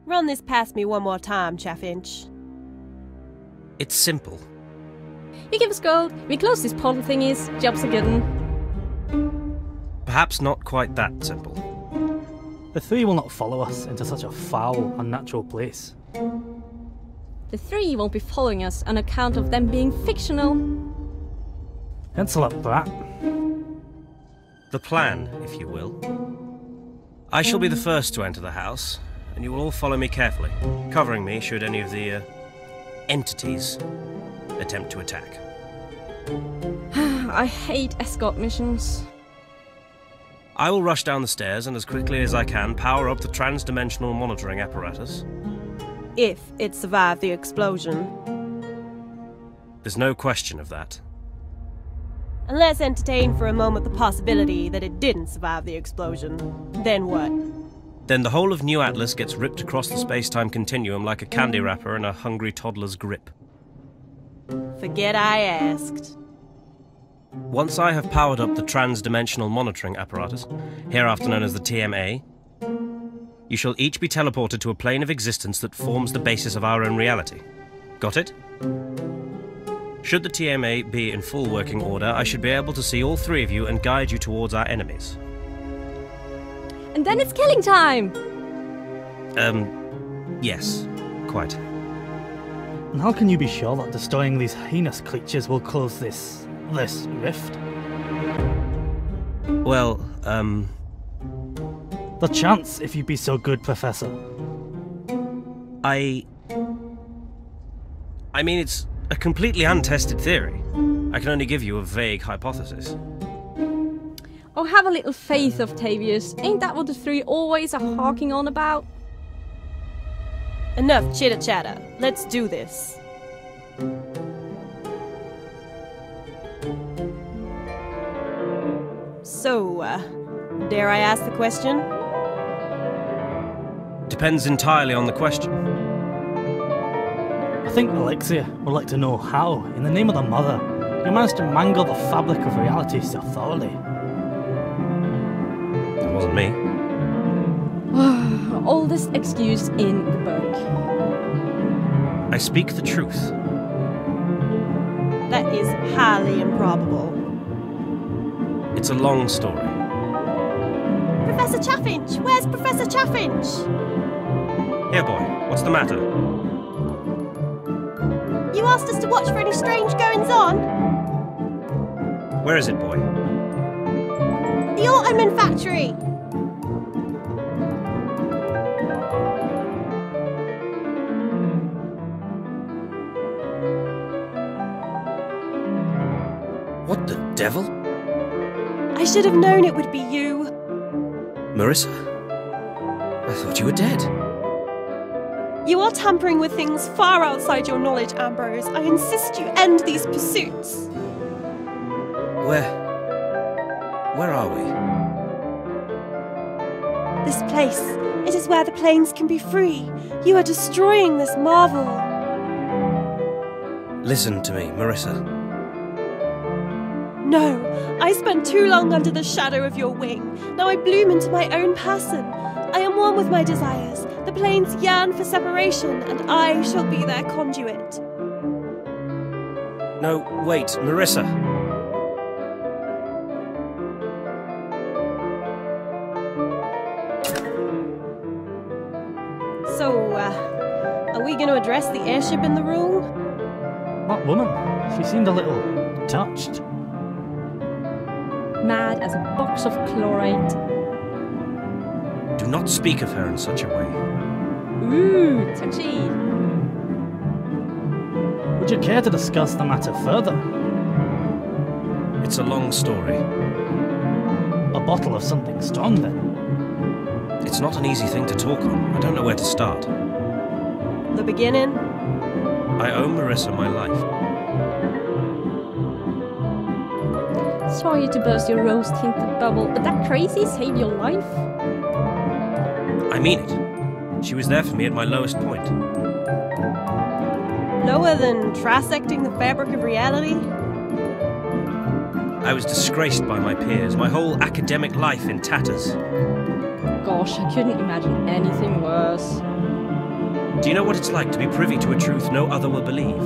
Run this past me one more time, Chaffinch. It's simple. You give us gold, we close these portal thingies, jobs are good. Perhaps not quite that simple. The three will not follow us into such a foul, unnatural place. The three won't be following us on account of them being fictional. Insolent brat. The plan, if you will. I shall be the first to enter the house, and you will all follow me carefully, covering me should any of the, entities attempt to attack. I hate escort missions. I will rush down the stairs and as quickly as I can power up the trans-dimensional monitoring apparatus. If it survived the explosion. There's no question of that. And let's entertain for a moment the possibility that it didn't survive the explosion. Then what? Then the whole of New Atlas gets ripped across the space-time continuum like a candy wrapper in a hungry toddler's grip. Forget I asked. Once I have powered up the trans-dimensional monitoring apparatus, hereafter known as the TMA, you shall each be teleported to a plane of existence that forms the basis of our own reality. Got it? Should the TMA be in full working order, I should be able to see all three of you and guide you towards our enemies. And then it's killing time! Yes, quite. And how can you be sure that destroying these heinous creatures will close this rift? Well, The chance, if you'd be so good, Professor. I mean, it's a completely untested theory. I can only give you a vague hypothesis. Oh, have a little faith, Octavius. Ain't that what the three always are harking on about? Enough chitter-chatter. Let's do this. So, dare I ask the question? Depends entirely on the question. I think Alexia would like to know how, in the name of the Mother, you managed to mangle the fabric of reality so thoroughly. It wasn't me. Oldest excuse in the book. I speak the truth. That is highly improbable. It's a long story. Professor Chaffinch! Where's Professor Chaffinch? Here, boy. What's the matter? You asked us to watch for any strange goings-on? Where is it, boy? The Ottoman factory! What the devil? I should have known it would be you. Marissa? I thought you were dead. You are tampering with things far outside your knowledge, Ambrose. I insist you end these pursuits. Where are we? This place. It is where the planes can be free. You are destroying this marvel. Listen to me, Marissa. No, I spent too long under the shadow of your wing. Now I bloom into my own person. I am one with my desires. The planes yearn for separation, and I shall be their conduit. No, wait, Marissa. So, are we going to address the airship in the room? That woman, she seemed a little touched. Mad as a box of chloride. Do not speak of her in such a way. Ooh, touchy. Would you care to discuss the matter further? It's a long story. A bottle of something strong, then? It's not an easy thing to talk on. I don't know where to start. The beginning? I owe Marissa my life. Sorry to burst your rose-tinted bubble, but that crazy saved your life? I mean it. She was there for me at my lowest point. Lower than trisecting the fabric of reality? I was disgraced by my peers, my whole academic life in tatters. Gosh, I couldn't imagine anything worse. Do you know what it's like to be privy to a truth no other will believe?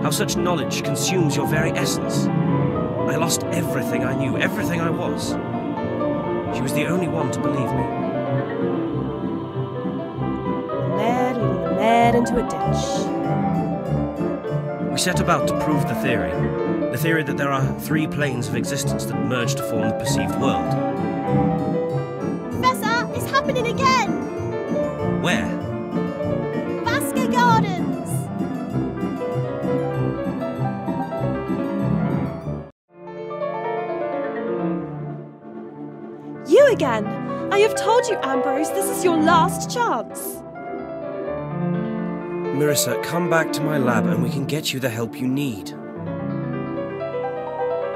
How such knowledge consumes your very essence? I lost everything I knew, everything I was. She was the only one to believe me. Ned leading the Ned into a ditch. We set about to prove the theory that there are 3 planes of existence that merge to form the perceived world. Professor, it's happening again! Where? Vasca Gardens! You again! I have told you, Ambrose, this is your last chance. Marissa, come back to my lab and we can get you the help you need.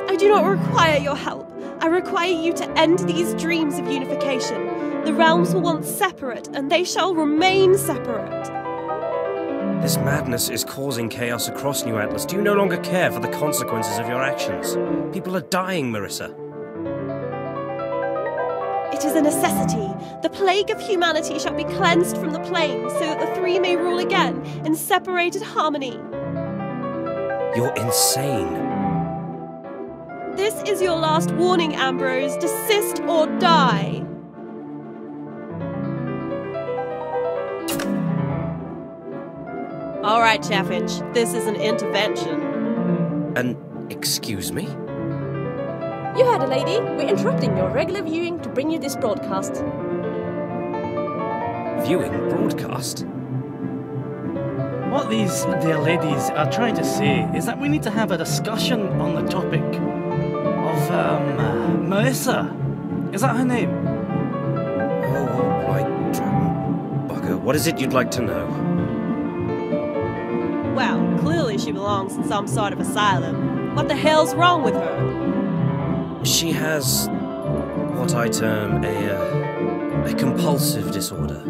I do not require your help. I require you to end these dreams of unification. The realms were once separate, and they shall remain separate. This madness is causing chaos across New Atlas. Do you no longer care for the consequences of your actions? People are dying, Marissa. It is a necessity. The plague of humanity shall be cleansed from the plane, so that the 3 may rule again in separated harmony. You're insane. This is your last warning, Ambrose. Desist or die. All right, Chaffinch. This is an intervention. Excuse me? You heard it, lady. We're interrupting your regular viewing to bring you this broadcast. Viewing broadcast? What these dear ladies are trying to say is that we need to have a discussion on the topic of, Marissa. Is that her name? Oh, all right, bugger. What is it you'd like to know? Well, clearly she belongs in some sort of asylum. What the hell's wrong with her? She has what I term a compulsive disorder.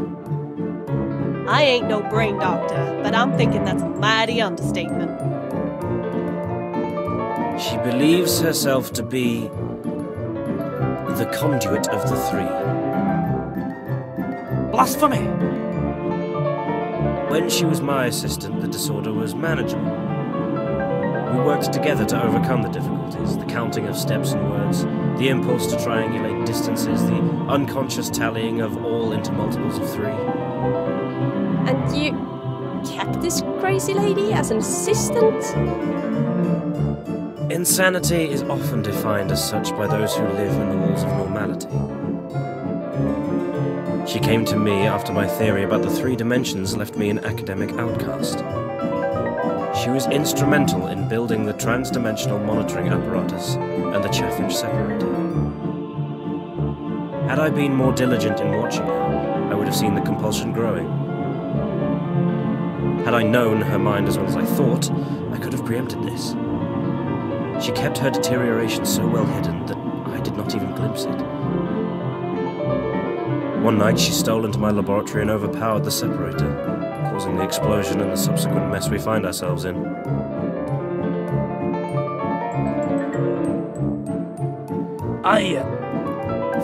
I ain't no brain doctor, but I'm thinking that's a mighty understatement. She believes herself to be the conduit of the 3. Blasphemy! When she was my assistant, the disorder was manageable. We worked together to overcome the difficulties, the counting of steps and words, the impulse to triangulate distances, the unconscious tallying of all into multiples of 3. And you kept this crazy lady as an assistant? Insanity is often defined as such by those who live in the walls of normality. She came to me after my theory about the 3 dimensions left me an academic outcast. She was instrumental in building the trans-dimensional monitoring apparatus and the Chaffinch separator. Had I been more diligent in watching her, I would have seen the compulsion growing. Had I known her mind as well as I thought, I could have preempted this. She kept her deterioration so well hidden that I did not even glimpse it. One night she stole into my laboratory and overpowered the separator, causing the explosion and the subsequent mess we find ourselves in.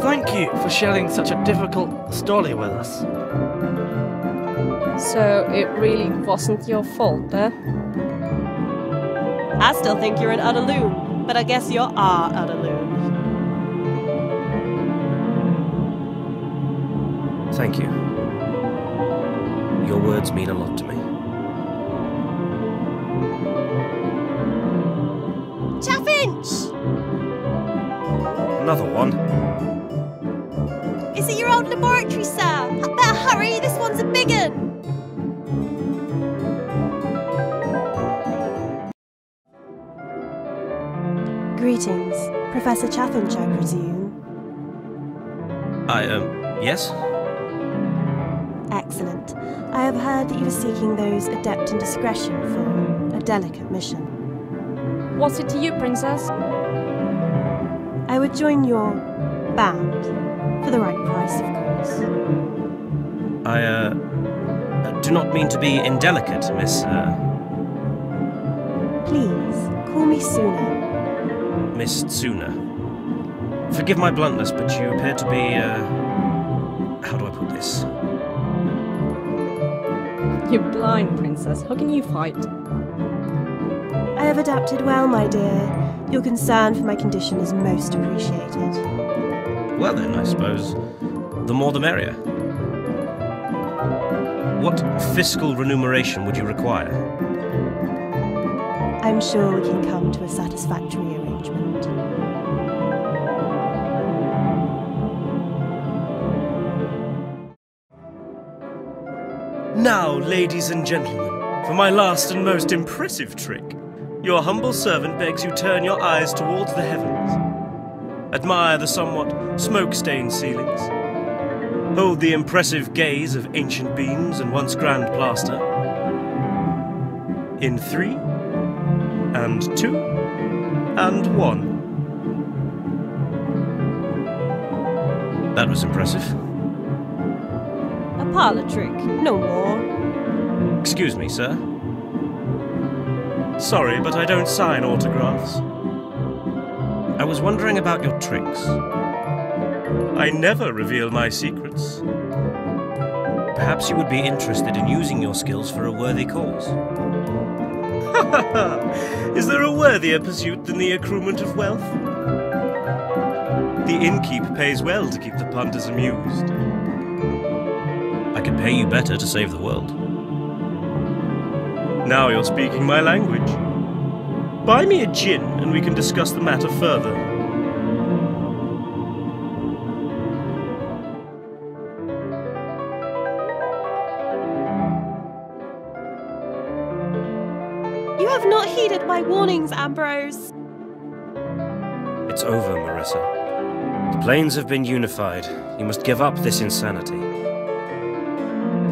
Thank you for sharing such a difficult story with us. So it really wasn't your fault, eh? I still think you're an Udaloon, but I guess you're our Udaloon. Thank you. Your words mean a lot to me. Chaffinch! Another one? Is it your old laboratory, sir? I better hurry, this one's a big un! Greetings, Professor Chaffinch, I presume. Yes? Excellent. I have heard that you were seeking those adept in discretion for a delicate mission. What's it to you, Princess? I would join your band, for the right price, of course. I do not mean to be indelicate, Miss, Please, call me Suna. Miss Tsuna. Forgive my bluntness, but you appear to be, how do I put this? You're blind, princess. How can you fight? I have adapted well, my dear. Your concern for my condition is most appreciated. Well then, I suppose, the more the merrier. What fiscal remuneration would you require? I'm sure we can come to a satisfactory arrangement. Now, ladies and gentlemen, for my last and most impressive trick. Your humble servant begs you turn your eyes towards the heavens. Admire the somewhat smoke-stained ceilings. Hold the impressive gaze of ancient beams and once grand plaster. In 3, and 2, and 1. That was impressive. A parlour trick, no more. Excuse me, sir. Sorry, but I don't sign autographs. I was wondering about your tricks. I never reveal my secrets. Perhaps you would be interested in using your skills for a worthy cause. Is there a worthier pursuit than the accruement of wealth? The innkeep pays well to keep the punters amused. I could pay you better to save the world. Now you're speaking my language. Buy me a gin and we can discuss the matter further. You have not heeded my warnings, Ambrose. It's over, Marissa. The planes have been unified. You must give up this insanity.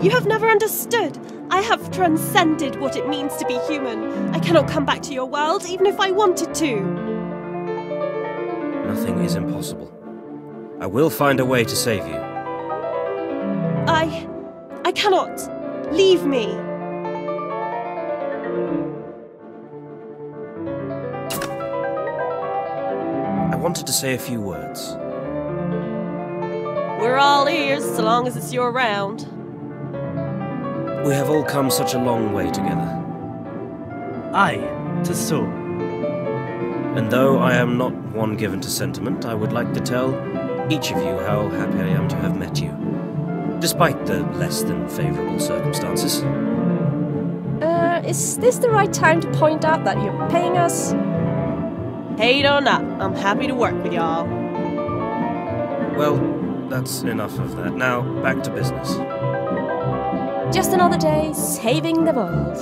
You have never understood. I have transcended what it means to be human. I cannot come back to your world, even if I wanted to. Nothing is impossible. I will find a way to save you. I cannot. Leave me. I wanted to say a few words. We're all ears, so long as it's you're around. We have all come such a long way together. Aye, 'tis so. And though I am not one given to sentiment, I would like to tell each of you how happy I am to have met you, despite the less than favourable circumstances. Is this the right time to point out that you're paying us? Hate or not, I'm happy to work with y'all. Well, that's enough of that. Now, back to business. Just another day saving the world.